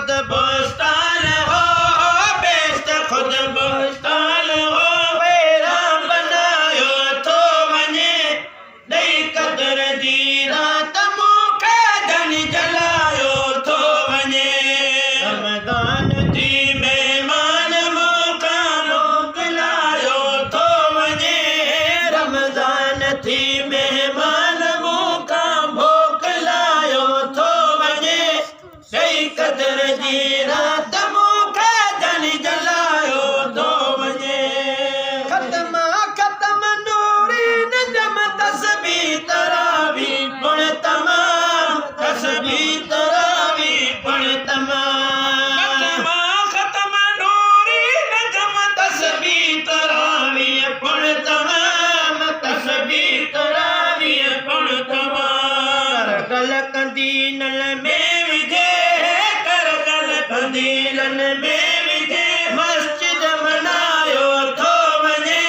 खुद बोस्तान हो, बेश्त खुद बोस्तान हो, वेरा बनायो थो वञे, ॾेई क़दर जी रात मूंखे धनी जलायो थो वञे। रमज़ान जी महिमान मूंखां मोकिलायो थो वञे, रमज़ान जी महिमान मूंखां मोकिलायो थो वञे, ॾेई क़दर जी रात मूंखे धनी जलायो थो वञे। ख़त्म ख़त्म नूरी नजम तस्बीह तरावी पढ़ तमाम, तस्बीह तरावी पढ़ तमाम। ख़त्म नूरी नजम तस्बीह तरावी पढ़ तमाम, तस्बीह तरावी पढ़ तमाम। करगल कंदीलन में विझे, करगल कंदीलन में विझे, मस्जिद मनायो थो वञे,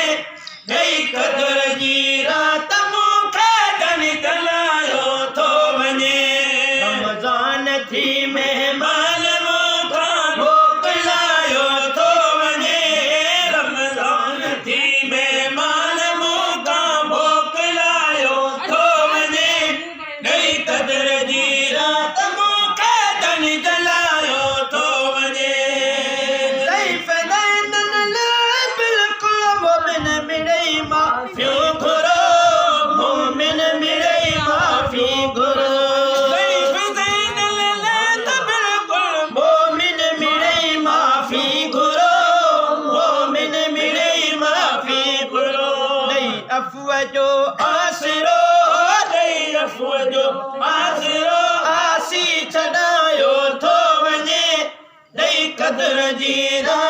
ॾेई क़दर जी रात मूंखे धनी जलायो थो वञे। रमज़ान थी महिमान मूंखां मोकिलायो थो वञे, रमज़ान थी महिमान मूंखां मोकिलायो थो वञे, ॾेई क़दर जी रात मूंखे धनी जलायो थो वञे। ज़ईफ़ ज़ैनन लाइ बिल्कुलु मोमिन मिड़ई माफ़ियूं घुरो, मोमिन मिड़ई माफ़ी घुरो। ज़ईफ़ ज़ैनन लाइ त बिल्कुलु मोमिन मिड़ई माफ़ी घुरो, मोमिन मिड़ई माफ़ी घुरो। ॾेई अफ़्व जो आसिरो, ॾेई अफ़्व जो आसिरो, आसी छॾायो थो वञे, ॾेई क़दर जी रात